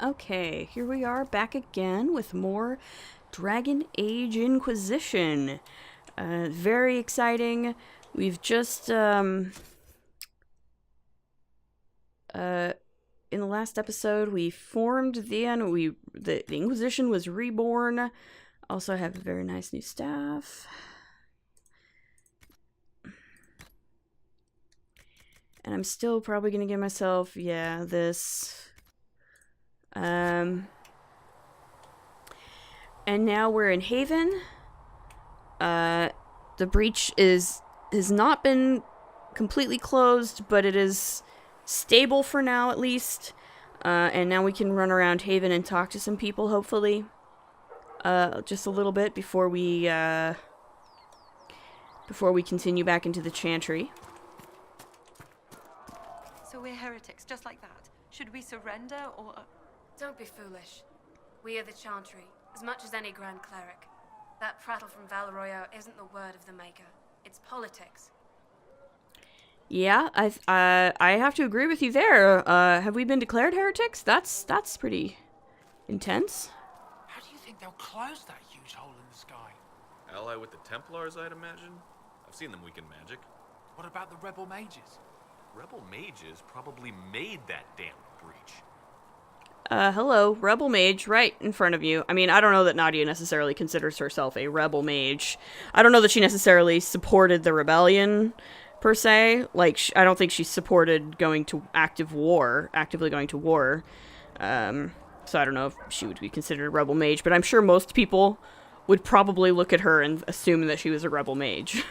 Okay, here we are back again with more Dragon Age Inquisition. Very exciting. We've just, in the last episode, we formed the Inquisition was reborn. Also have a very nice new staff. And I'm still probably gonna give myself, this. And now we're in Haven. The breach has not been completely closed, but it is stable for now, at least. And now we can run around Haven and talk to some people, hopefully. Just a little bit before we continue back into the Chantry. So we're heretics, just like that. Should we surrender, or...? Don't be foolish. We are the Chantry, as much as any Grand Cleric. That prattle from Valoroyo isn't the word of the Maker. It's politics. Yeah, I have to agree with you there. Have we been declared heretics? That's pretty intense. How do you think they'll close that huge hole in the sky? Ally with the Templars, I'd imagine. I've seen them weaken magic. What about the rebel mages? Rebel mages probably made that damn breach. Hello, Rebel Mage, right in front of you. I mean, I don't know that Nadia necessarily considers herself a Rebel Mage. I don't know that she necessarily supported the rebellion, per se. Like, I don't think she supported going to actively going to war. So I don't know if she would be considered a Rebel Mage, but I'm sure most people would probably look at her and assume that she was a Rebel Mage.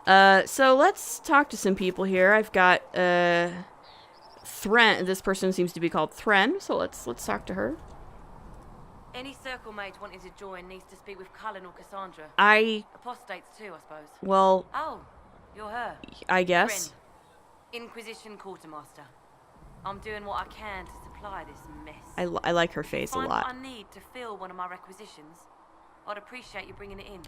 So let's talk to some people here. I've got, Thren. This person seems to be called Thren, so let's talk to her. Any circle mage wanting to join needs to speak with Cullen or Cassandra. Apostates too, I suppose. Well... Oh, you're her. I guess. Thren, Inquisition Quartermaster. I'm doing what I can to supply this mess. I like her face a lot. What I need to fill one of my requisitions. I'd appreciate you bringing it in.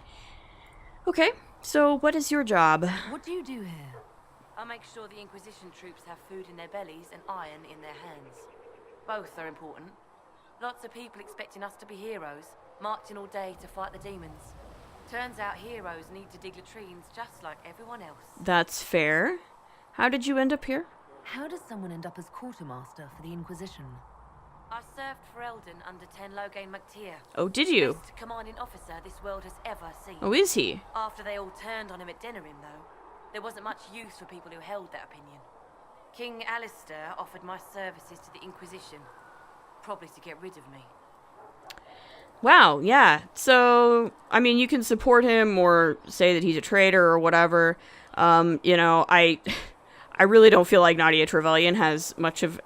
Okay, so what is your job? What do you do here? I make sure the Inquisition troops have food in their bellies and iron in their hands. Both are important. Lots of people expecting us to be heroes, marching all day to fight the demons. Turns out heroes need to dig latrines just like everyone else. That's fair. How did you end up here? How does someone end up as quartermaster for the Inquisition? I served for Eldon under Ten Loghain MacTier. Oh, did you? Best commanding officer this world has ever seen. Oh, is he? After they all turned on him at Denerim, though, there wasn't much use for people who held that opinion. King Alistair offered my services to the Inquisition, probably to get rid of me. Wow, yeah. So, I mean, you can support him or say that he's a traitor or whatever. You know, I really don't feel like Nadia Trevelyan has much of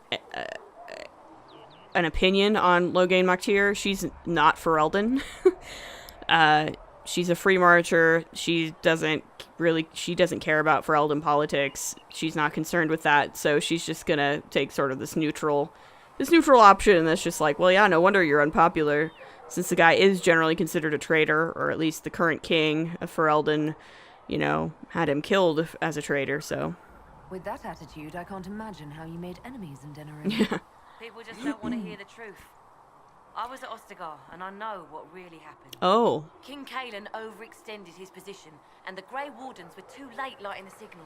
an opinion on Loghain MacTier. She's not for Eldon. She's a free marcher. She doesn't care about Ferelden politics. She's not concerned with that, so she's just gonna take sort of this neutral option that's just like, well, yeah, no wonder you're unpopular, since the guy is generally considered a traitor, or at least the current king of Ferelden, you know, had him killed as a traitor, so. With that attitude, I can't imagine how you made enemies in Denerim. Yeah. People just don't want to hear the truth. I was at Ostagar, and I know what really happened. Oh. King Cailan overextended his position, and the Grey Wardens were too late lighting the signal.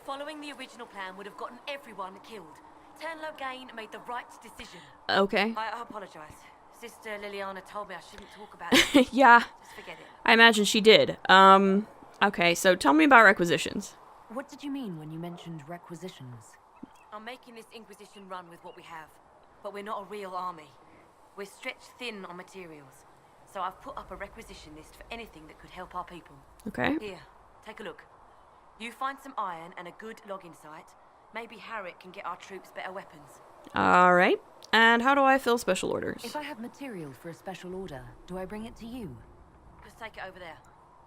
Following the original plan would have gotten everyone killed. Ten Loghain made the right decision. Okay. I apologise. Sister Liliana told me I shouldn't talk about it. Yeah. Just forget it. I imagine she did. Okay, so tell me about requisitions. What did you mean when you mentioned requisitions? I'm making this Inquisition run with what we have, but we're not a real army. We're stretched thin on materials, so I've put up a requisition list for anything that could help our people. Okay. Here, take a look. You find some iron and a good logging site. Maybe Harriet can get our troops better weapons. All right. And how do I fill special orders? If I have material for a special order, do I bring it to you? Just take it over there.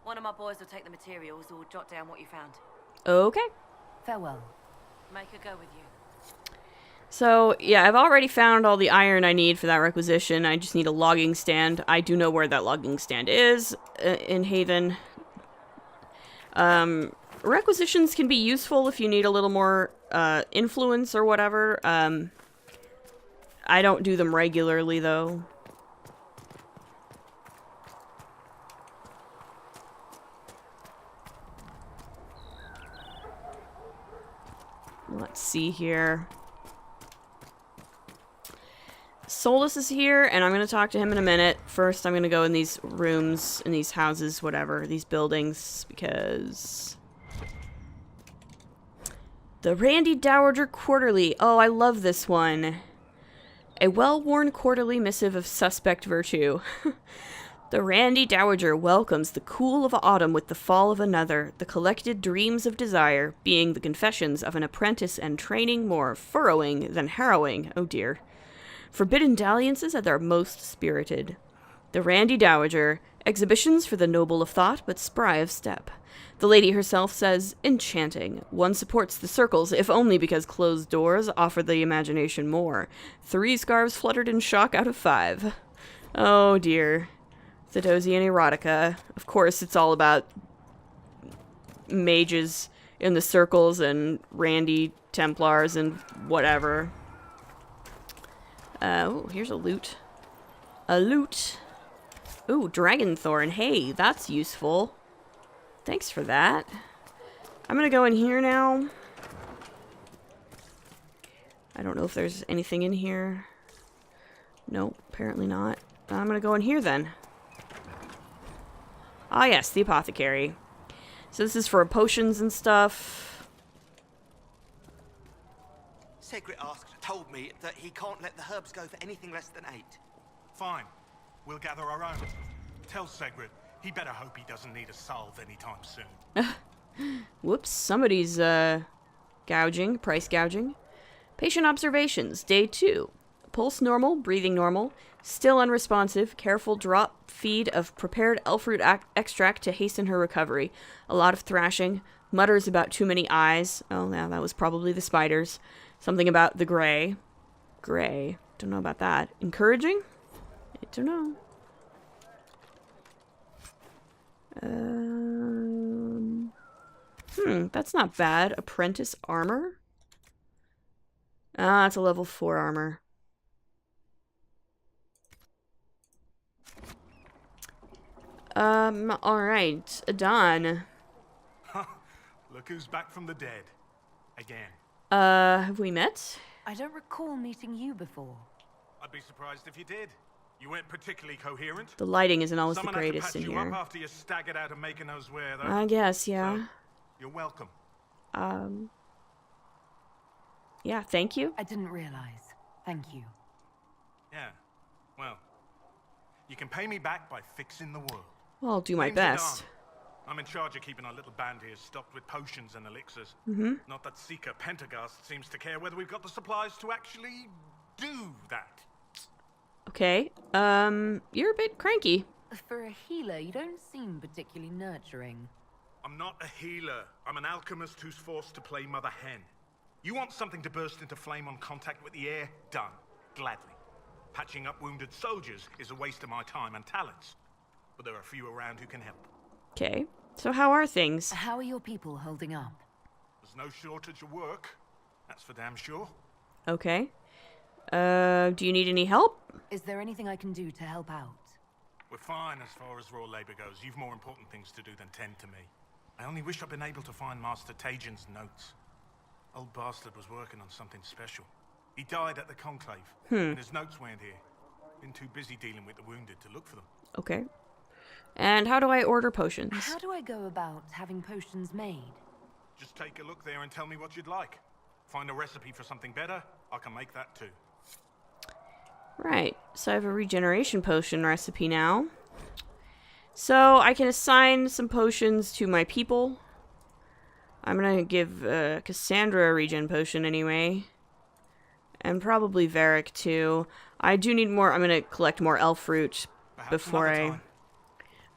One of my boys will take the materials or jot down what you found. Okay. Farewell. Make her go with you. So, yeah, I've already found all the iron I need for that requisition. I just need a logging stand. I do know where that logging stand is in Haven. Requisitions can be useful if you need a little more influence or whatever. I don't do them regularly, though. Let's see here. Solus is here, and I'm going to talk to him in a minute. First, I'm going to go in these rooms, in these houses, whatever, these buildings, because... The Randy Dowager Quarterly. Oh, I love this one. A well-worn quarterly missive of suspect virtue. The Randy Dowager welcomes the cool of autumn with the fall of another, the collected dreams of desire, being the confessions of an apprentice and training more furrowing than harrowing. Oh dear. Forbidden dalliances at their most spirited. The Randy Dowager, exhibitions for the noble of thought but spry of step. The lady herself says, enchanting. One supports the circles, if only because closed doors offer the imagination more. 3 scarves fluttered in shock out of 5. Oh dear. Thedosian erotica. Of course, it's all about mages in the circles and Randy Templars and whatever. Oh, here's a loot. A loot. Ooh, Dragonthorn. Hey, that's useful. Thanks for that. I'm gonna go in here now. I don't know if there's anything in here. Nope, apparently not. I'm gonna go in here then. Ah yes, the apothecary. So this is for potions and stuff. Segrit told me that he can't let the herbs go for anything less than 8. Fine. We'll gather our own. Tell Segrit he better hope he doesn't need a salve anytime soon. Whoops, somebody's gouging, price gouging. Patient observations, day 2. Pulse normal, breathing normal, still unresponsive, careful drop feed of prepared elfroot extract to hasten her recovery. A lot of thrashing, mutters about too many eyes. Oh yeah, that was probably the spiders. Something about the gray. Gray, don't know about that. Encouraging? I don't know. That's not bad. Apprentice armor? Ah, it's a level 4 armor. Alright. Adon. Look who's back from the dead. Again. Have we met? I don't recall meeting you before. I'd be surprised if you did. You weren't particularly coherent. The lighting isn't always Someone the greatest had in to patch you here. up after you staggered out of making those wear, though. I guess, yeah. So, you're welcome. Yeah, thank you. I didn't realize. Thank you. Yeah. Well, you can pay me back by fixing the world. Well, I'll do my Name's best. Adon. I'm in charge of keeping our little band here stocked with potions and elixirs. Not that Seeker Pentagast seems to care whether we've got the supplies to actually do that. Okay. You're a bit cranky. For a healer, you don't seem particularly nurturing. I'm not a healer. I'm an alchemist who's forced to play Mother Hen. You want something to burst into flame on contact with the air? Done. Gladly. Patching up wounded soldiers is a waste of my time and talents. But there are a few around who can help. Okay. So how are things? How are your people holding up? There's no shortage of work. That's for damn sure. Okay. Do you need any help? Is there anything I can do to help out? We're fine as far as raw labor goes. You've more important things to do than tend to me. I only wish I'd been able to find Master Tajin's notes. Old bastard was working on something special. He died at the Conclave, and his notes weren't here. Been too busy dealing with the wounded to look for them. Okay. And how do I order potions? How do I go about having potions made? Just take a look there and tell me what you'd like. Find a recipe for something better, I can make that too. Right. So I have a regeneration potion recipe now. So I can assign some potions to my people. I'm gonna give Cassandra a regen potion anyway. And probably Varric too. I do need more. I'm gonna collect more elf fruit Perhaps before another I time.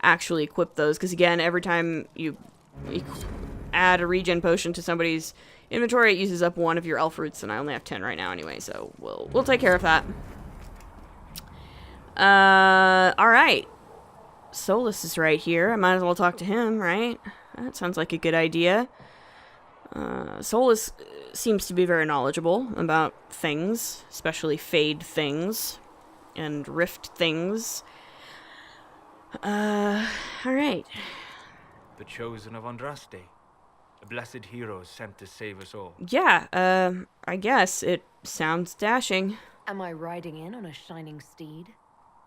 actually equip those. Because again, every time you add a regen potion to somebody's inventory, it uses up 1 of your elf fruits, and I only have 10 right now anyway. So we'll take care of that. Alright. Solus is right here. I might as well talk to him, right? That sounds like a good idea. Solus seems to be very knowledgeable about things, especially Fade things and Rift things. Alright. The chosen of Andraste. A blessed hero sent to save us all. Yeah, I guess. It sounds dashing. Am I riding in on a shining steed?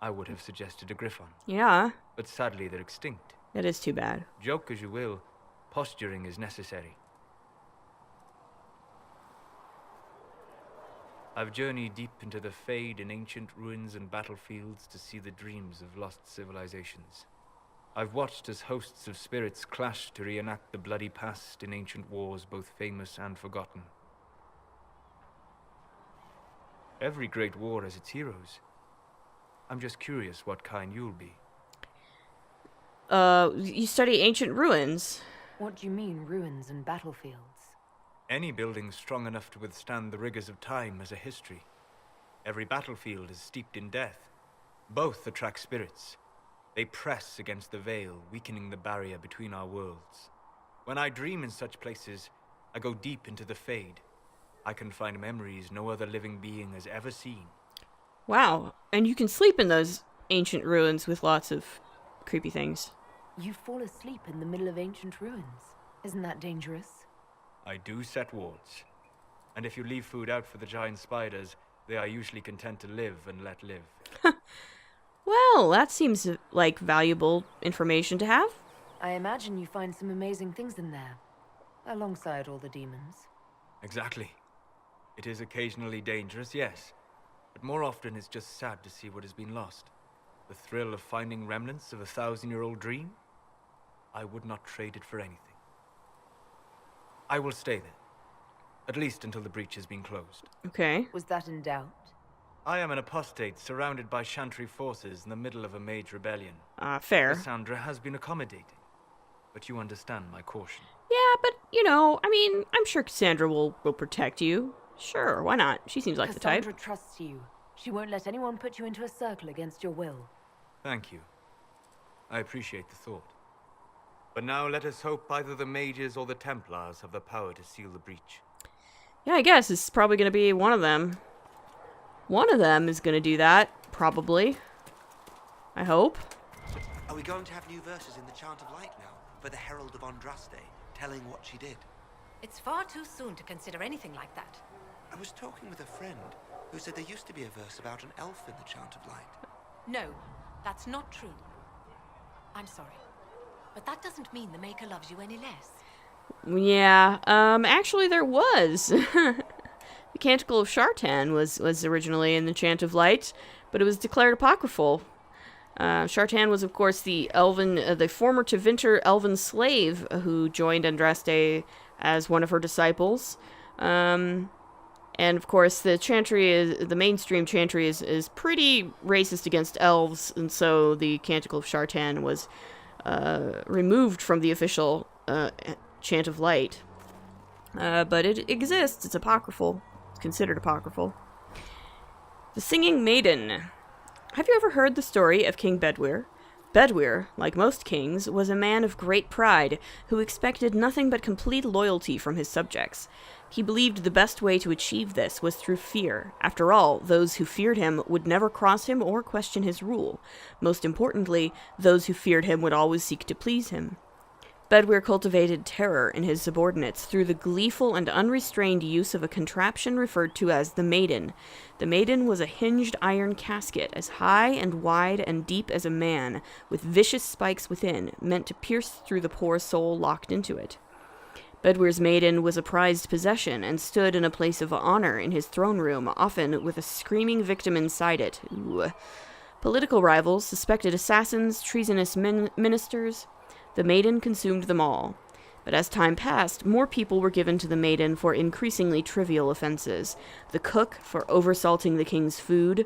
I would have suggested a griffon, Yeah, but sadly they're extinct. that is too bad. Joke as you will, posturing is necessary. I've journeyed deep into the Fade in ancient ruins and battlefields to see the dreams of lost civilizations. I've watched as hosts of spirits clash to reenact the bloody past in ancient wars both famous and forgotten. Every great war has its heroes. I'm just curious what kind you'll be. You study ancient ruins. What do you mean, ruins and battlefields? Any building strong enough to withstand the rigors of time has a history. Every battlefield is steeped in death. Both attract spirits. They press against the veil, weakening the barrier between our worlds. When I dream in such places, I go deep into the Fade. I can find memories no other living being has ever seen. Wow, and you can sleep in those ancient ruins with lots of creepy things. You fall asleep in the middle of ancient ruins. Isn't that dangerous? I do set wards. And if you leave food out for the giant spiders, they are usually content to live and let live. Well, that seems like valuable information to have. I imagine you find some amazing things in there, alongside all the demons. Exactly. It is occasionally dangerous, yes. But more often it's just sad to see what has been lost. The thrill of finding remnants of a 1,000-year-old dream? I would not trade it for anything. I will stay there. At least until the breach has been closed. Okay. Was that in doubt? I am an apostate surrounded by Chantry forces in the middle of a mage rebellion. Fair. Cassandra has been accommodating. But you understand my caution. Yeah, but, you know, I mean, I'm sure Cassandra will protect you. Sure, why not? She seems like Cassandra the type. trusts you. She won't let anyone put you into a circle against your will. Thank you. I appreciate the thought. But now let us hope either the mages or the Templars have the power to seal the breach. Yeah, I guess it's probably going to be one of them. One of them is going to do that, probably. I hope. Are we going to have new verses in the Chant of Light now for the Herald of Andraste, telling what she did? It's far too soon to consider anything like that. I was talking with a friend who said there used to be a verse about an elf in the Chant of Light. No, that's not true. I'm sorry. But that doesn't mean the Maker loves you any less. Yeah, actually there was. The Canticle of Shartan was originally in the Chant of Light, but it was declared apocryphal. Shartan was, of course, the former Tevinter elven slave who joined Andraste as one of her disciples. And of course, the mainstream chantry is pretty racist against elves, and so the Canticle of Shartan was removed from the official Chant of Light. But it exists. It's apocryphal. It's considered apocryphal. The Singing Maiden. Have you ever heard the story of King Bedwyr? Bedwyr, like most kings, was a man of great pride who expected nothing but complete loyalty from his subjects. He believed the best way to achieve this was through fear. After all, those who feared him would never cross him or question his rule. Most importantly, those who feared him would always seek to please him. Bedwyr cultivated terror in his subordinates through the gleeful and unrestrained use of a contraption referred to as the Maiden. The Maiden was a hinged iron casket, as high and wide and deep as a man, with vicious spikes within, meant to pierce through the poor soul locked into it. Bedwyr's Maiden was a prized possession and stood in a place of honor in his throne room, often with a screaming victim inside it. Ooh. Political rivals, suspected assassins, treasonous ministers. The Maiden consumed them all. But as time passed, more people were given to the Maiden for increasingly trivial offenses. The cook for oversalting the king's food,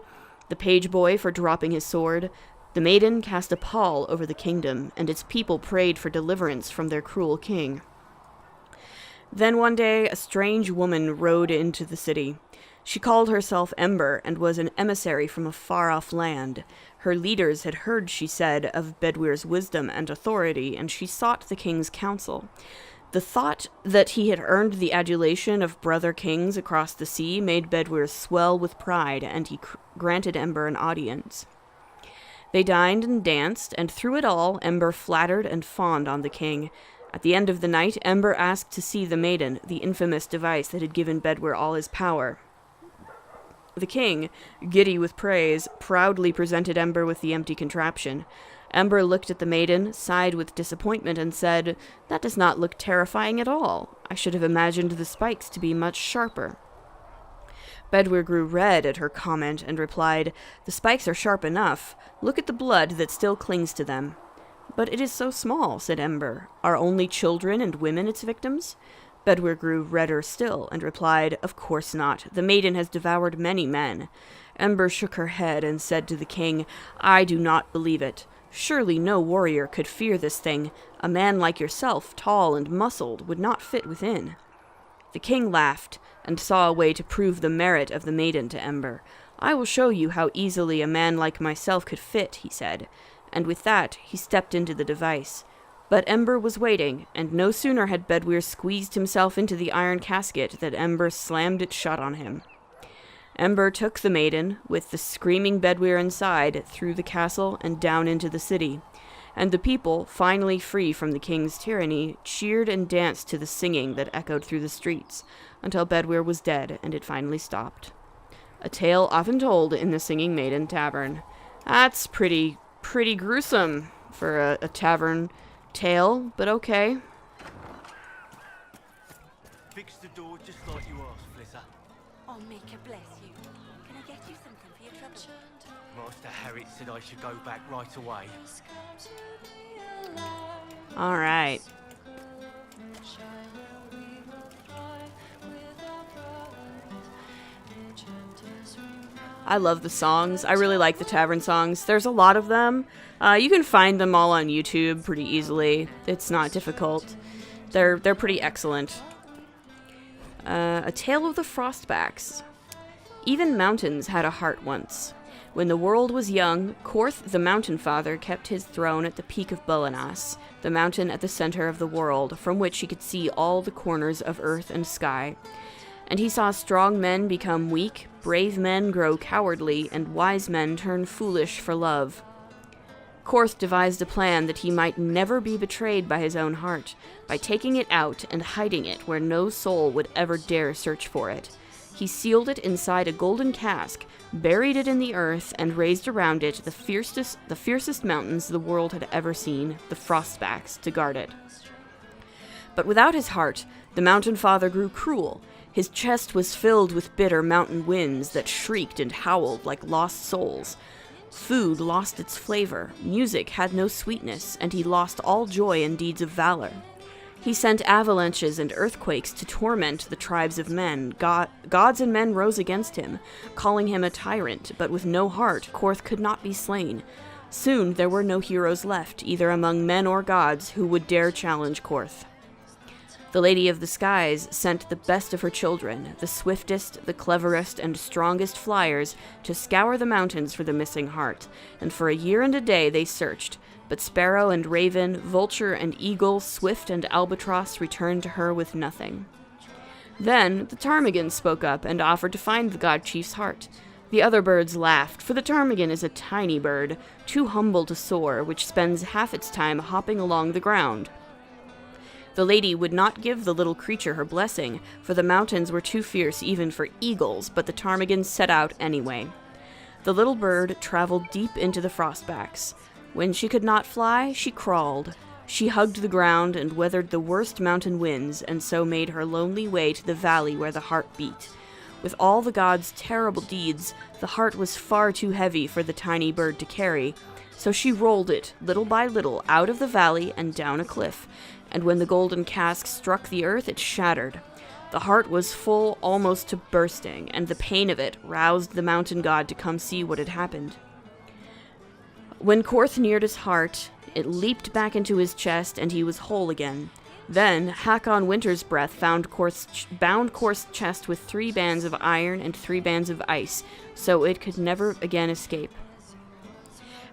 the page boy for dropping his sword. The Maiden cast a pall over the kingdom, and its people prayed for deliverance from their cruel king. Then one day, a strange woman rode into the city. She called herself Ember and was an emissary from a far-off land. Her leaders had heard, she said, of Bedwyr's wisdom and authority, and she sought the king's counsel. The thought that he had earned the adulation of brother kings across the sea made Bedwyr swell with pride, and he granted Ember an audience. They dined and danced, and through it all, Ember flattered and fawned on the king. At the end of the night, Ember asked to see the maiden, the infamous device that had given Bedwyr all his power. The king, giddy with praise, proudly presented Ember with the empty contraption. Ember looked at the maiden, sighed with disappointment, and said, "That does not look terrifying at all. I should have imagined the spikes to be much sharper." Bedwyr grew red at her comment and replied, "The spikes are sharp enough. Look at the blood that still clings to them." "But it is so small," said Ember. "Are only children and women its victims?" Bedwyr grew redder still and replied, "Of course not. The maiden has devoured many men." Ember shook her head and said to the king, "I do not believe it. Surely no warrior could fear this thing. A man like yourself, tall and muscled, would not fit within." The king laughed, and saw a way to prove the merit of the maiden to Ember. "I will show you how easily a man like myself could fit," he said, and with that he stepped into the device. But Ember was waiting, and no sooner had Bedwyr squeezed himself into the iron casket than Ember slammed it shut on him. Ember took the maiden, with the screaming Bedwyr inside, through the castle and down into the city, and the people, finally free from the king's tyranny, cheered and danced to the singing that echoed through the streets, until Bedwyr was dead and it finally stopped. A tale often told in the Singing Maiden Tavern. That's pretty gruesome for a tavern tale, but okay. Fix the door just like you asked, Flitter. Oh, Maker bless you. Can I get you something for your trouble? Master Harriet said I should go back right away. All right. I love the songs. I really like the tavern songs. There's a lot of them. You can find them all on YouTube pretty easily. It's not difficult. They're pretty excellent. A Tale of the Frostbacks. Even mountains had a heart once. When the world was young, Korth the Mountain Father kept his throne at the peak of Bulanas, the mountain at the center of the world, from which he could see all the corners of earth and sky. And he saw strong men become weak, brave men grow cowardly, and wise men turn foolish for love. Korth devised a plan that he might never be betrayed by his own heart, by taking it out and hiding it where no soul would ever dare search for it. He sealed it inside a golden cask, buried it in the earth, and raised around it the fiercest mountains the world had ever seen, the Frostbacks, to guard it. But without his heart, the Mountain Father grew cruel. His chest was filled with bitter mountain winds that shrieked and howled like lost souls. Food lost its flavor, music had no sweetness, and he lost all joy in deeds of valor. He sent avalanches and earthquakes to torment the tribes of men. Gods and men rose against him, calling him a tyrant, but with no heart, Korth could not be slain. Soon there were no heroes left, either among men or gods, who would dare challenge Korth. The Lady of the Skies sent the best of her children, the swiftest, the cleverest, and strongest flyers, to scour the mountains for the missing heart, and for a year and a day they searched, but sparrow and raven, vulture and eagle, swift and albatross returned to her with nothing. Then the ptarmigan spoke up and offered to find the god chief's heart. The other birds laughed, for the ptarmigan is a tiny bird, too humble to soar, which spends half its time hopping along the ground. The lady would not give the little creature her blessing, for the mountains were too fierce even for eagles, but the ptarmigan set out anyway. The little bird traveled deep into the Frostbacks. When she could not fly, she crawled. She hugged the ground and weathered the worst mountain winds, and so made her lonely way to the valley where the heart beat. With all the gods' terrible deeds, the heart was far too heavy for the tiny bird to carry, so she rolled it, little by little, out of the valley and down a cliff, and when the golden cask struck the earth, it shattered. The heart was full almost to bursting, and the pain of it roused the mountain god to come see what had happened. When Korth neared his heart, it leaped back into his chest, and he was whole again. Then Hakon Winter's Breath bound Korth's chest with 3 bands of iron and 3 bands of ice, so it could never again escape.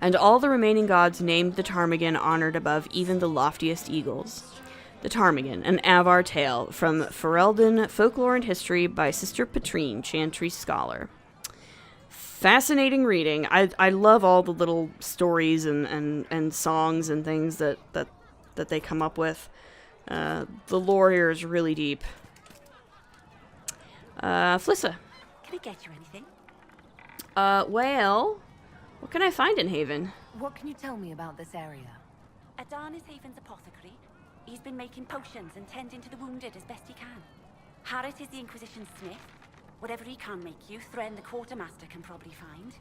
And all the remaining gods named the ptarmigan honored above even the loftiest eagles. The Ptarmigan, an Avar Tale, from Ferelden Folklore and History by Sister Petrine, Chantry Scholar. Fascinating reading. I love all the little stories and songs and things that they come up with. The lore here is really deep. Flissa. Can I get you anything? Well, what can I find in Haven? What can you tell me about this area? Adan is Haven's apothecary. He's been making potions and tending to the wounded as best he can. Harrit is the Inquisition smith. Whatever he can make you, Thren the quartermaster can probably find.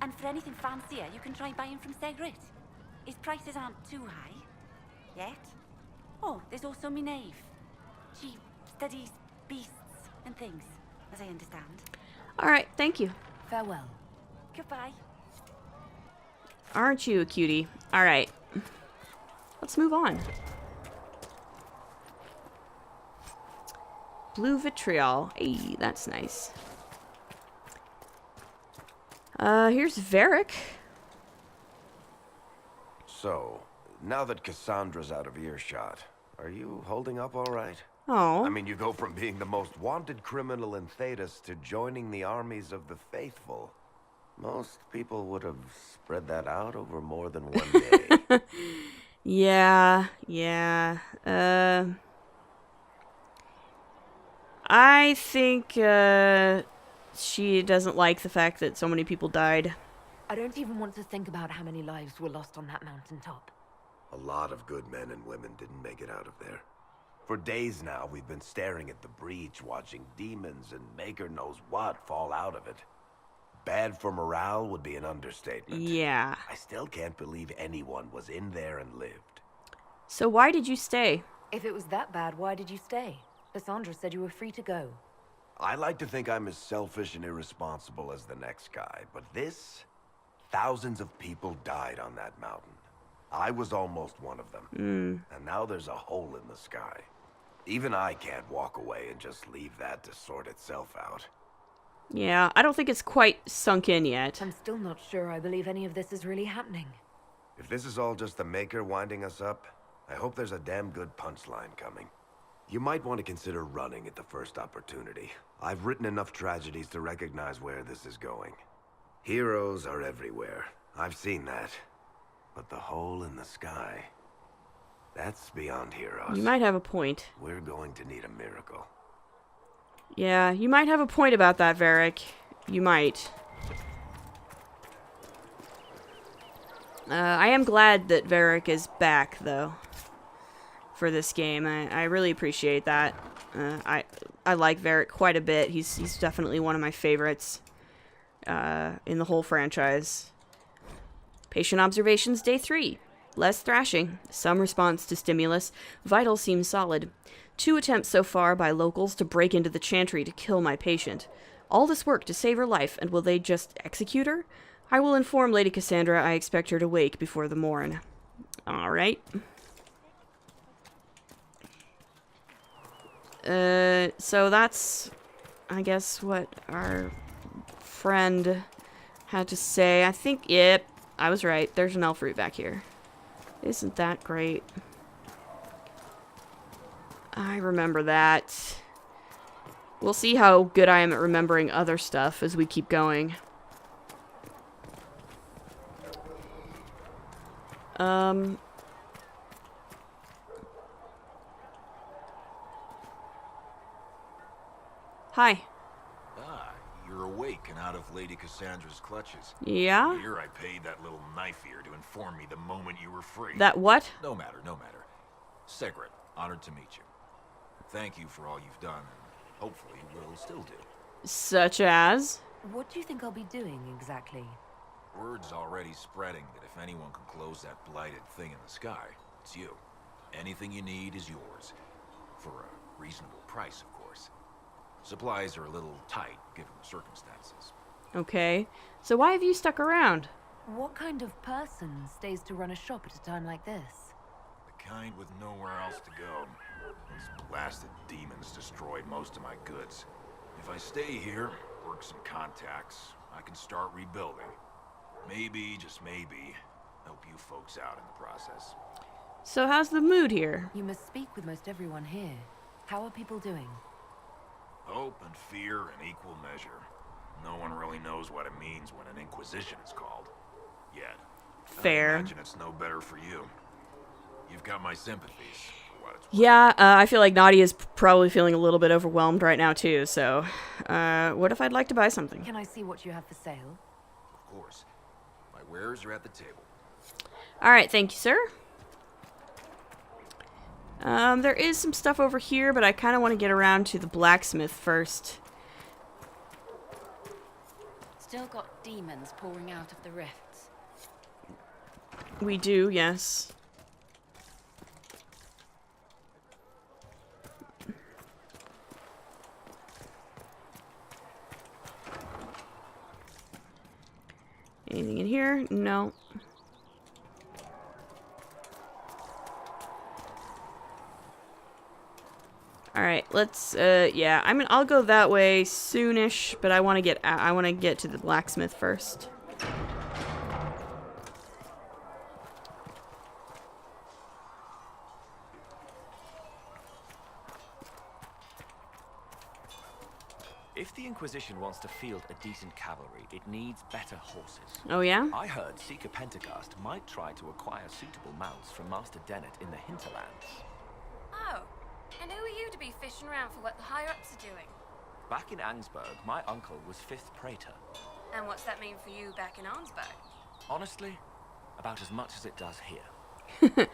And for anything fancier, you can try buying from Segrit. His prices aren't too high. Yet. Oh, there's also Minave. She studies beasts and things, as I understand. Alright, thank you. Farewell. Goodbye. Aren't you a cutie? Alright. Let's move on. Blue vitriol. Hey, that's nice. Here's Varric. So, now that Cassandra's out of earshot, are you holding up all right? Oh. I mean, you go from being the most wanted criminal in Thedas to joining the armies of the faithful. Most people would have spread that out over more than one day. Yeah. I think, she doesn't like the fact that so many people died. I don't even want to think about how many lives were lost on that mountaintop. A lot of good men and women didn't make it out of there. For days now, we've been staring at the breach, watching demons and Maker knows what fall out of it. Bad for morale would be an understatement. Yeah. I still can't believe anyone was in there and lived. So why did you stay? If it was that bad, why did you stay? Cassandra said you were free to go. I like to think I'm as selfish and irresponsible as the next guy, but thousands of people died on that mountain. I was almost one of them. And now there's a hole in the sky. Even I can't walk away and just leave that to sort itself out. Yeah, I don't think it's quite sunk in yet. I'm still not sure I believe any of this is really happening. If this is all just the Maker winding us up, I hope there's a damn good punchline coming. You might want to consider running at the first opportunity. I've written enough tragedies to recognize where this is going. Heroes are everywhere. I've seen that. But the hole in the sky, that's beyond heroes. You might have a point. We're going to need a miracle. Yeah, you might have a point about that, Varric. You might. I am glad that Varric is back, though, for this game. I really appreciate that. I like Varric quite a bit. He's definitely one of my favorites in the whole franchise. Patient observations, day 3. Less thrashing. Some response to stimulus. Vital seems solid. 2 attempts so far by locals to break into the chantry to kill my patient. All this work to save her life, and will they just execute her? I will inform Lady Cassandra I expect her to wake before the morn. Alright. So that's, I guess, what our friend had to say. I think, yep, I was right. There's an elf root back here. Isn't that great? I remember that. We'll see how good I am at remembering other stuff as we keep going. Hi. Ah, you're awake and out of Lady Cassandra's clutches. Yeah? Here I paid that little knife ear to inform me the moment you were free. That what? No matter, no matter. Segrit, honored to meet you. Thank you for all you've done, and hopefully will still do. Such as? What do you think I'll be doing, exactly? Word's already spreading that if anyone can close that blighted thing in the sky, it's you. Anything you need is yours. For a reasonable price, of course. Supplies are a little tight, given the circumstances. Okay. So why have you stuck around? What kind of person stays to run a shop at a time like this? The kind with nowhere else to go. These blasted demons destroyed most of my goods. If I stay here, work some contacts, I can start rebuilding. Maybe, just maybe, help you folks out in the process. So how's the mood here? You must speak with most everyone here. How are people doing? Hope and fear in equal measure. No one really knows what it means when an Inquisition is called. Yet. Fair. I imagine it's no better for you. You've got my sympathies. For what it's worth. Yeah, I feel like Nadia's probably feeling a little bit overwhelmed right now too, so... what if I'd like to buy something? Can I see what you have for sale? Of course. My wares are at the table. Alright, thank you, sir. There is some stuff over here, but I kind of want to get around to the blacksmith first. Still got demons pouring out of the rifts. We do, yes. Anything in here? No. Alright, let's, yeah, I'll go that way soonish, but I want to get to the blacksmith first. If the Inquisition wants to field a decent cavalry, it needs better horses. Oh, yeah? I heard Seeker Pentecost might try to acquire suitable mounts from Master Dennett in the hinterlands. Oh, and who are you to be fishing around for what the higher-ups are doing? Back in Angsburg, my uncle was 5th Praetor. And what's that mean for you back in Arnsberg? Honestly, about as much as it does here.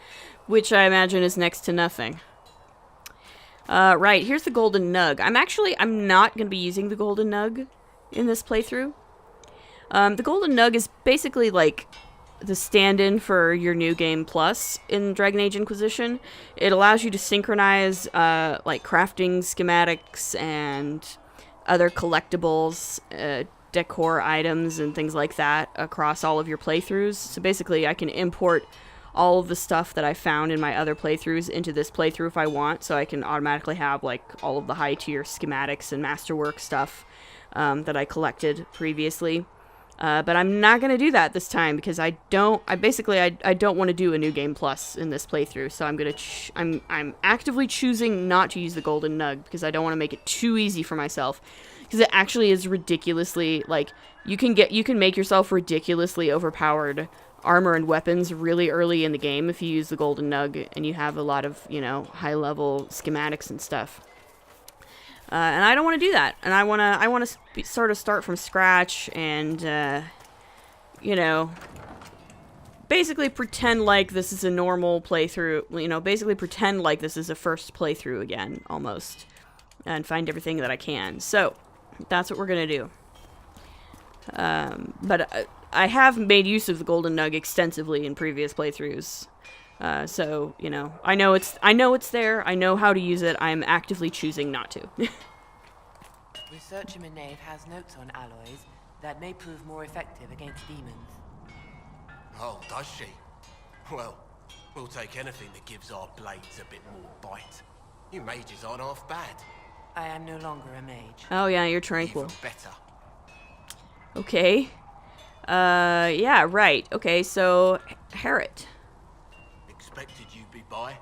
Which I imagine is next to nothing. Right, here's the golden nug. I'm not going to be using the golden nug in this playthrough. The golden nug is basically like the stand-in for your new game plus in Dragon Age Inquisition. It allows you to synchronize like crafting schematics and other collectibles, decor items and things like that across all of your playthroughs. So basically I can import all of the stuff that I found in my other playthroughs into this playthrough if I want, so I can automatically have like all of the high tier schematics and masterwork stuff that I collected previously. But I'm not gonna do that this time because I don't want to do a new game plus in this playthrough. So I'm actively choosing not to use the golden nug because I don't want to make it too easy for myself. Because it actually is ridiculously, like, you can make yourself ridiculously overpowered armor and weapons really early in the game if you use the golden nug and you have a lot of, you know, high level schematics and stuff. And I don't want to do that. And I want to sort of start from scratch and, you know, basically pretend like this is a normal playthrough, you know, basically pretend like this is a first playthrough again, almost, and find everything that I can. So, that's what we're going to do. But I have made use of the golden nug extensively in previous playthroughs. So, you know, I know it's there. I know how to use it. I'm actively choosing not to. Researcher Minave has notes on alloys that may prove more effective against demons. Oh, does she? Well, we'll take anything that gives our blades a bit more bite. You mages aren't half bad. I am no longer a mage. Oh yeah, you're tranquil. Even better. Okay. Yeah, right. Okay, so Harriet. Expected you'd be by.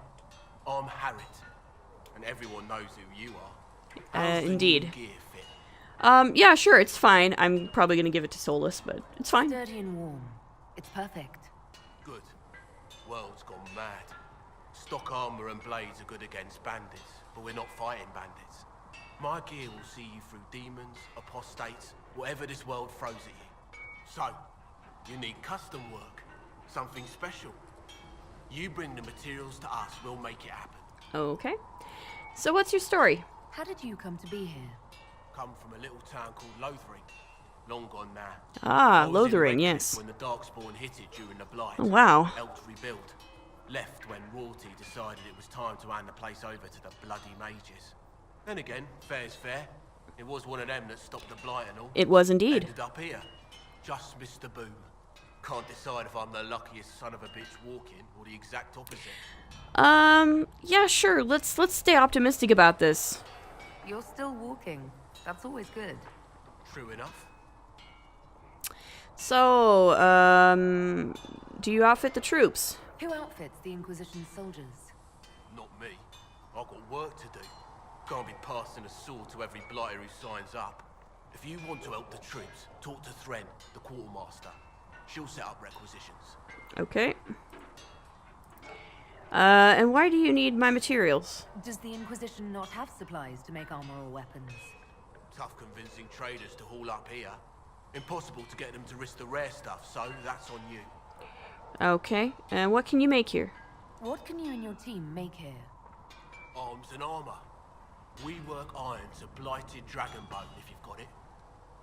I'm Harriet, and everyone knows who you are. Indeed. Gear fit? Yeah, sure, it's fine. I'm probably gonna give it to Solus, but it's fine. Sturdy and warm. It's perfect. Good. World's gone mad. Stock armor and blades are good against bandits, but we're not fighting bandits. My gear will see you through demons, apostates, whatever this world throws at you. So, you need custom work, something special. You bring the materials to us, we'll make it happen. Okay. So what's your story? How did you come to be here? Come from a little town called Lothering. Long gone now. Ah, I was in Lothering, Brightest yes. When the Darkspawn hit it during the Blight. Oh, wow. Helped rebuild. Left when royalty decided it was time to hand the place over to the bloody mages. Then again, fair's fair. It was one of them that stopped the Blight and all. It was indeed. Ended up here. Just missed the boom. Can't decide if I'm the luckiest son of a bitch walking or the exact opposite. Yeah, sure. Let's stay optimistic about this. You're still walking. That's always good. True enough. So, do you outfit the troops? Who outfits the Inquisition soldiers? Not me. I've got work to do. Can't be passing a sword to every blighter who signs up. If you want to help the troops, talk to Thren, the quartermaster. She'll set up requisitions. Okay. And why do you need my materials? Does the Inquisition not have supplies to make armor or weapons? Tough convincing traders to haul up here. Impossible to get them to risk the rare stuff, so that's on you. Okay. And what can you make here? What can you and your team make here? Arms and armor. We work iron to blighted dragon bone, if you've got it.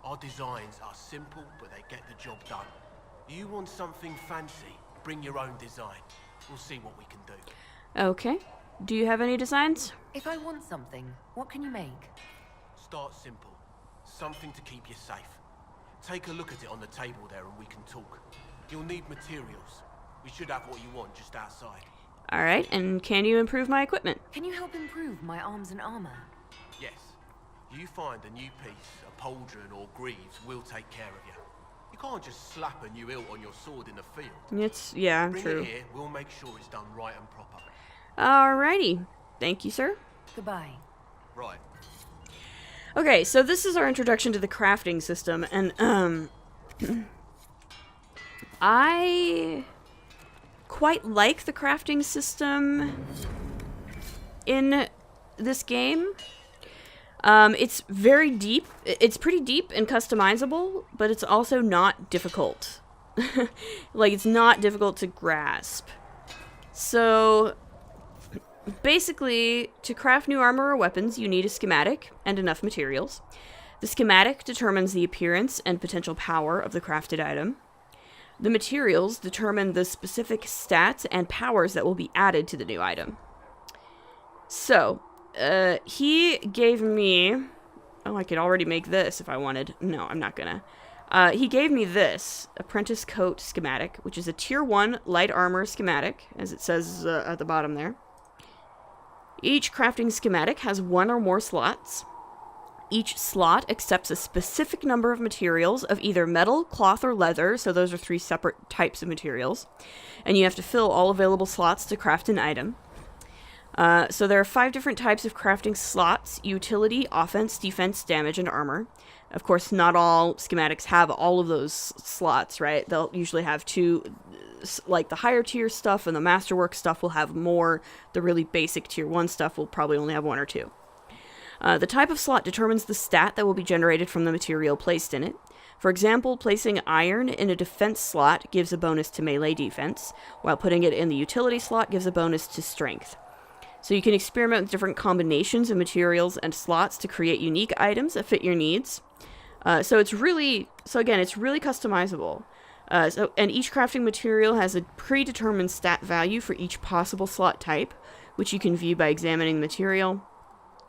Our designs are simple, but they get the job done. You want something fancy? Bring your own design. We'll see what we can do. Okay. Do you have any designs? If I want something, what can you make? Start simple. Something to keep you safe. Take a look at it on the table there and we can talk. You'll need materials. We should have what you want just outside. Alright, and can you improve my equipment? Can you help improve my arms and armor? Yes. You find a new piece, a pauldron or greaves, we'll take care of you. You can't just slap a new hilt on your sword in the field. Yeah, Bring true. it here, we'll make sure it's done right and proper. Alrighty. Thank you, sir. Goodbye. Right. Okay, so this is our introduction to the crafting system, and, I quite like the crafting system in this game. It's very deep. It's pretty deep and customizable, but it's also not difficult. Like, it's not difficult to grasp. So, basically, to craft new armor or weapons, you need a schematic and enough materials. The schematic determines the appearance and potential power of the crafted item. The materials determine the specific stats and powers that will be added to the new item. So, he gave me... Oh, I could already make this if I wanted. No, I'm not gonna. He gave me this, Apprentice Coat schematic, which is a Tier 1 light armor schematic, as it says at the bottom there. Each crafting schematic has one or more slots. Each slot accepts a specific number of materials of either metal, cloth, or leather, so those are 3 separate types of materials. And you have to fill all available slots to craft an item. So there are 5 different types of crafting slots: utility, offense, defense, damage, and armor. Of course, not all schematics have all of those slots, right? They'll usually have 2, like the higher tier stuff and the masterwork stuff will have more. The really basic tier 1 stuff will probably only have 1 or 2. The type of slot determines the stat that will be generated from the material placed in it. For example, placing iron in a defense slot gives a bonus to melee defense, while putting it in the utility slot gives a bonus to strength. So you can experiment with different combinations of materials and slots to create unique items that fit your needs. So it's really customizable. And each crafting material has a predetermined stat value for each possible slot type, which you can view by examining the material.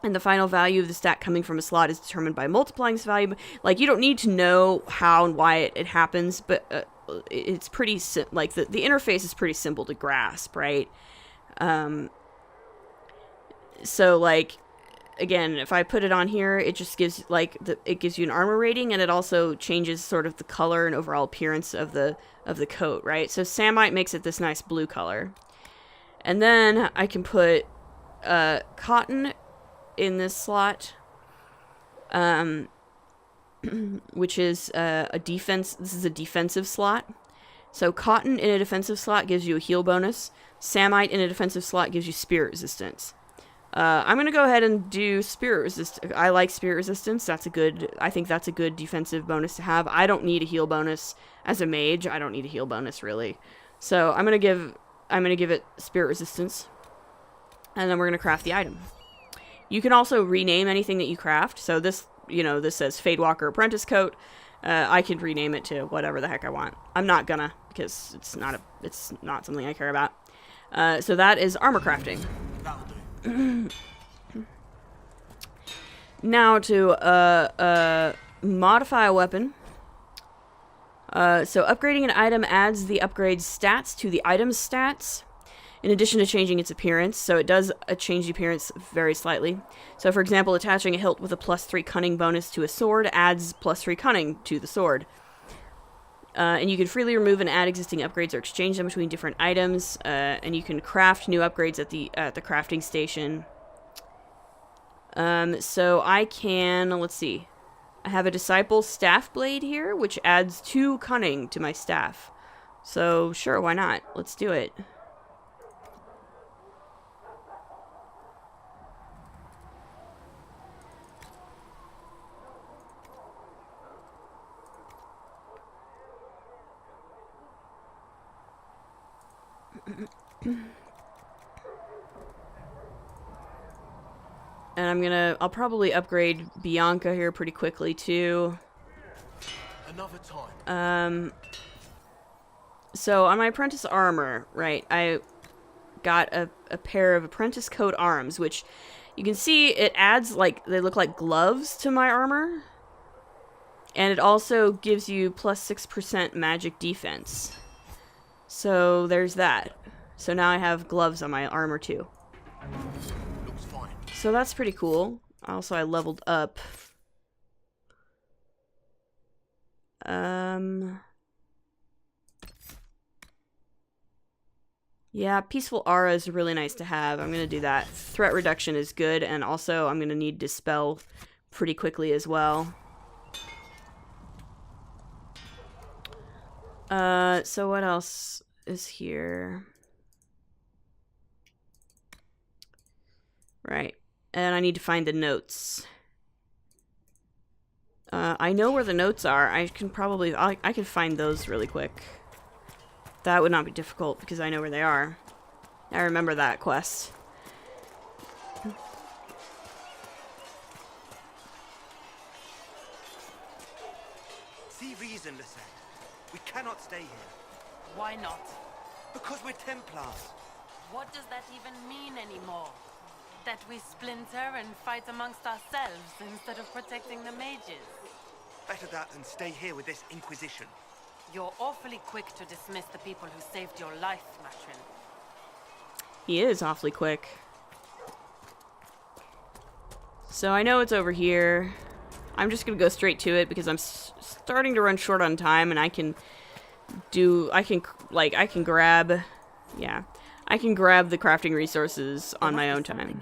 And the final value of the stat coming from a slot is determined by multiplying this value. Like, you don't need to know how and why it happens, but it's pretty the interface is pretty simple to grasp, right? So, like, again, if I put it on here, it just gives, like, it gives you an armor rating, and it also changes sort of the color and overall appearance of the coat, right? So Samite makes it this nice blue color. And then I can put cotton in this slot, which is a defense. This is a defensive slot. So cotton in a defensive slot gives you a heal bonus. Samite in a defensive slot gives you spirit resistance. I'm gonna go ahead and do spirit resistance. I like spirit resistance. I think that's a good defensive bonus to have. I don't need a heal bonus as a mage. I don't need a heal bonus really. So I'm gonna give it spirit resistance, and then we're gonna craft the item. You can also rename anything that you craft. So this says Fadewalker Apprentice Coat. I could rename it to whatever the heck I want. I'm not gonna, because it's not something I care about. So that is armor crafting. Now to modify a weapon. So upgrading an item adds the upgrade's stats to the item's stats, in addition to changing its appearance. So it does change the appearance very slightly. So for example, attaching a hilt with a +3 cunning bonus to a sword adds +3 cunning to the sword. And you can freely remove and add existing upgrades or exchange them between different items. And you can craft new upgrades at the crafting station. So I can, let's see. I have a Disciple Staff Blade here, which adds 2 cunning to my staff. So, sure, why not? Let's do it. And I'll probably upgrade Bianca here pretty quickly too. Another time. So on my apprentice armor, right, I got a pair of apprentice coat arms, which you can see it adds, like, they look like gloves to my armor. And it also gives you plus 6% magic defense. So there's that. So now I have gloves on my armor too. Looks fine. So that's pretty cool. Also, I leveled up. Yeah, Peaceful Aura is really nice to have. I'm going to do that. Threat reduction is good, and also I'm going to need Dispel pretty quickly as well. So what else is here? Right. And I need to find the notes. I know where the notes are. I can probably... I can find those really quick. That would not be difficult because I know where they are. I remember that quest. See reason, Lisette. We cannot stay here. Why not? Because we're Templars. What does that even mean anymore? That we splinter and fight amongst ourselves instead of protecting the mages? Better that than stay here with this Inquisition. You're awfully quick to dismiss the people who saved your life, Matrin. He is awfully quick. So I know it's over here. I'm just gonna go straight to it because I'm starting to run short on time, and I can grab, yeah, I can grab the crafting resources on my own time.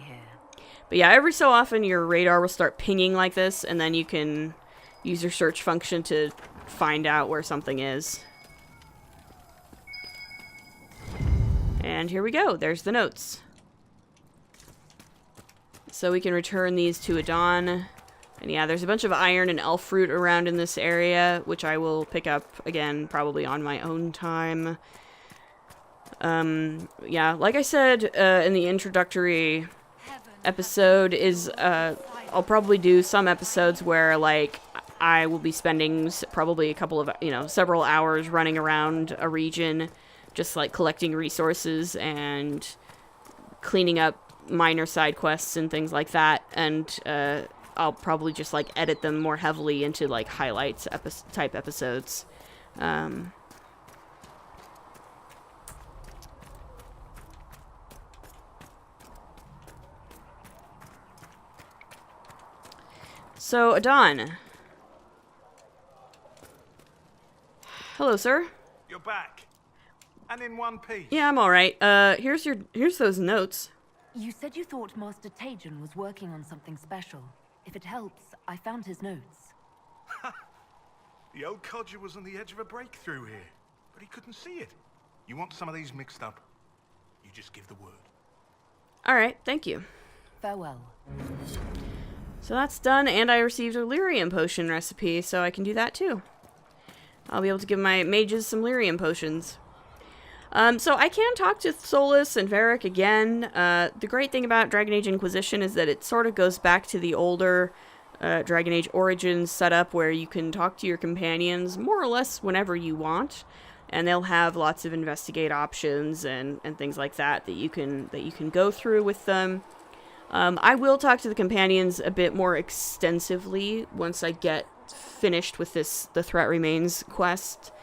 But yeah, every so often your radar will start pinging like this, and then you can use your search function to find out where something is. And here we go. There's the notes. So we can return these to Adon. And yeah, there's a bunch of iron and elf fruit around in this area, which I will pick up again probably on my own time. Yeah, like I said in the introductory episode, I'll probably do some episodes where, like, I will be spending probably a couple of, several hours running around a region, just like collecting resources and cleaning up minor side quests and things like that. And I'll probably just like edit them more heavily into like highlights type episodes. So, Adon. Hello, sir. You're back. And in one piece. Yeah, I'm alright. Here's those notes. You said you thought Master Tajan was working on something special. If it helps, I found his notes. The old codger was on the edge of a breakthrough here, but he couldn't see it. You want some of these mixed up? You just give the word. Alright, thank you. Farewell. So that's done, and I received a lyrium potion recipe, so I can do that too. I'll be able to give my mages some lyrium potions. So I can talk to Solus and Varric again. The great thing about Dragon Age Inquisition is that it sort of goes back to the older Dragon Age Origins setup where you can talk to your companions more or less whenever you want, and they'll have lots of investigate options and things like that you can go through with them. I will talk to the companions a bit more extensively once I get finished with the Threat Remains quest.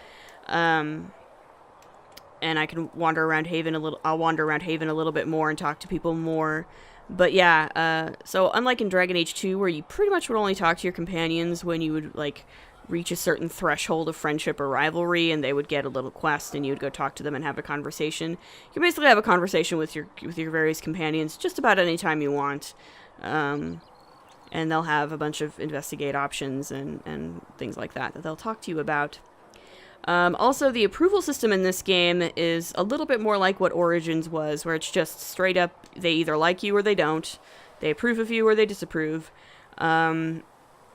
And I can wander around Haven a little. I'll wander around Haven a little bit more and talk to people more. But yeah, so unlike in Dragon Age 2, where you pretty much would only talk to your companions when you would like reach a certain threshold of friendship or rivalry, and they would get a little quest, and you would go talk to them and have a conversation. You can basically have a conversation with your various companions just about any time you want, and they'll have a bunch of investigate options and things like that they'll talk to you about. Also, the approval system in this game is a little bit more like what Origins was, where it's just straight up, they either like you or they don't. They approve of you or they disapprove.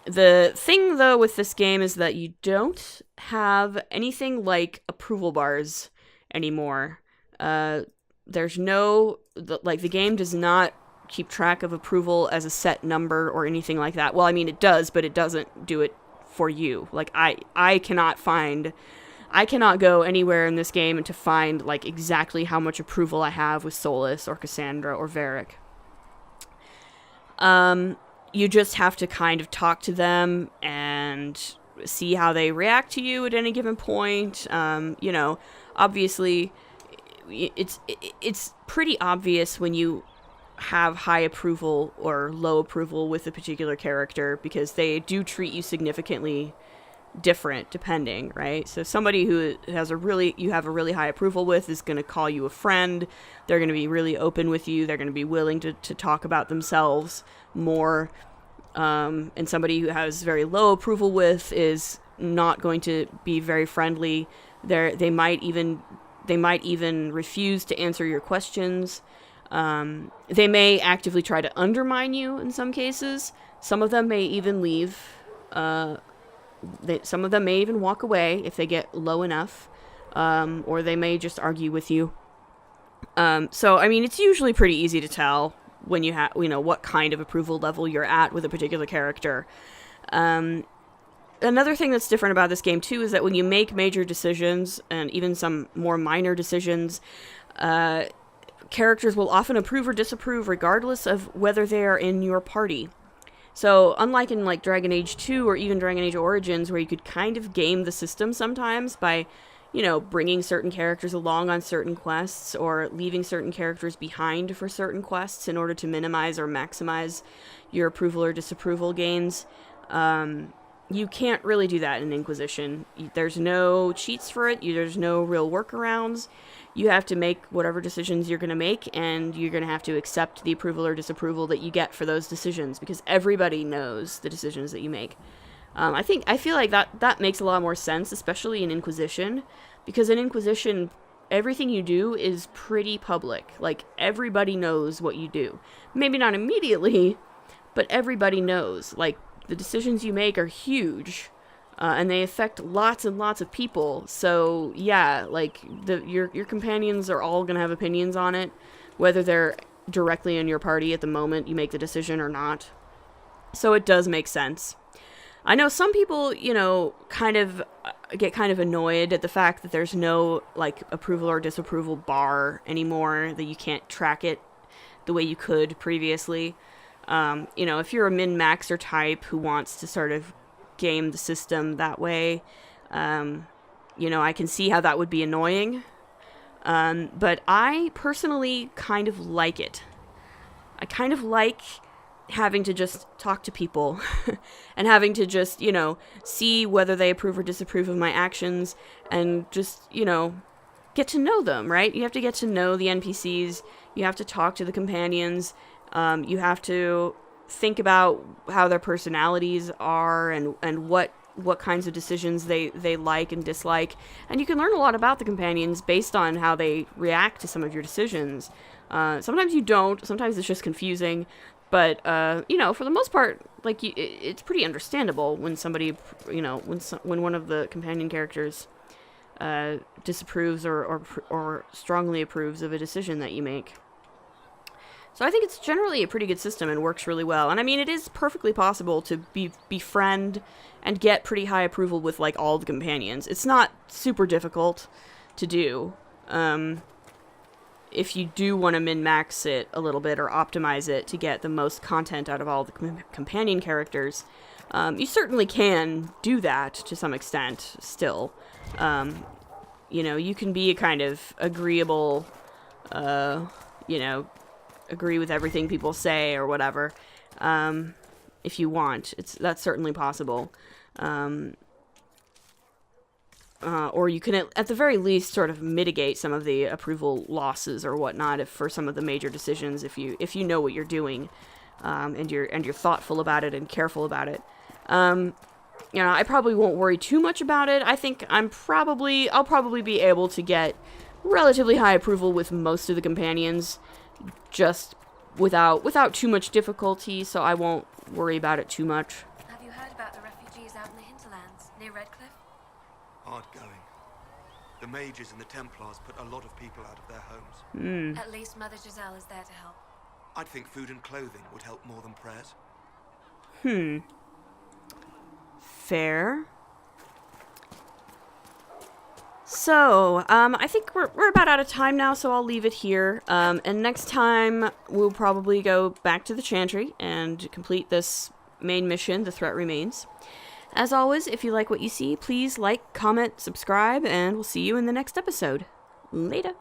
The thing, though, with this game is that you don't have anything like approval bars anymore. There's no... the game does not keep track of approval as a set number or anything like that. Well, I mean, it does, but it doesn't do it for you. Like, I cannot go anywhere in this game and to find, like, exactly how much approval I have with Solus or Cassandra or Varric. You just have to kind of talk to them and see how they react to you at any given point. You know, obviously, it's pretty obvious when you have high approval or low approval with a particular character, because they do treat you significantly different depending, right? So somebody who has you have a really high approval with is going to call you a friend. They're going to be really open with you. They're going to be willing to talk about themselves more. And somebody who has very low approval with is not going to be very friendly. They might even refuse to answer your questions. They may actively try to undermine you in some cases. Some of them may even leave. Some of them may even walk away if they get low enough, or they may just argue with you. So, I mean, it's usually pretty easy to tell when you have, what kind of approval level you're at with a particular character. Another thing that's different about this game, too, is that when you make major decisions, and even some more minor decisions, characters will often approve or disapprove regardless of whether they are in your party. So, unlike in, like, Dragon Age 2 or even Dragon Age Origins, where you could kind of game the system sometimes by, bringing certain characters along on certain quests or leaving certain characters behind for certain quests in order to minimize or maximize your approval or disapproval gains, you can't really do that in Inquisition. There's no cheats for it. There's no real workarounds. You have to make whatever decisions you're going to make, and you're going to have to accept the approval or disapproval that you get for those decisions, because everybody knows the decisions that you make. I feel like that makes a lot more sense, especially in Inquisition, because in Inquisition, everything you do is pretty public. Like, everybody knows what you do. Maybe not immediately, but everybody knows. Like, the decisions you make are huge. And they affect lots and lots of people. So, yeah, like, your companions are all going to have opinions on it, whether they're directly in your party at the moment you make the decision or not. So it does make sense. I know some people, kind of get kind of annoyed at the fact that there's no, like, approval or disapproval bar anymore, that you can't track it the way you could previously. If you're a min-maxer type who wants to sort of game the system that way, I can see how that would be annoying, but I personally kind of like it. I kind of like having to just talk to people and having to just, see whether they approve or disapprove of my actions, and just, get to know them, right? You have to get to know the NPCs, you have to talk to the companions, you have to think about how their personalities are and what kinds of decisions they like and dislike. And you can learn a lot about the companions based on how they react to some of your decisions. Sometimes you don't. Sometimes it's just confusing. But, for the most part, like, it's pretty understandable when somebody, when one of the companion characters disapproves or strongly approves of a decision that you make. So I think it's generally a pretty good system and works really well. And I mean, it is perfectly possible to befriend and get pretty high approval with, like, all the companions. It's not super difficult to do. If you do want to min-max it a little bit or optimize it to get the most content out of all the companion characters, you certainly can do that to some extent still. You can be a kind of agreeable, agree with everything people say or whatever, if you want. That's certainly possible. or you can at the very least sort of mitigate some of the approval losses or whatnot for some of the major decisions if you know what you're doing, and you're thoughtful about it and careful about it. I probably won't worry too much about it. I think I'll probably be able to get relatively high approval with most of the companions, just without too much difficulty, so I won't worry about it too much. Have you heard about the refugees out in the hinterlands, near Redcliffe? Hard going. The mages and the Templars put a lot of people out of their homes. At least Mother Giselle is there to help. I'd think food and clothing would help more than prayers. Fair. So, I think we're about out of time now, so I'll leave it here. And next time, we'll probably go back to the Chantry and complete this main mission, The Threat Remains. As always, if you like what you see, please like, comment, subscribe, and we'll see you in the next episode. Later.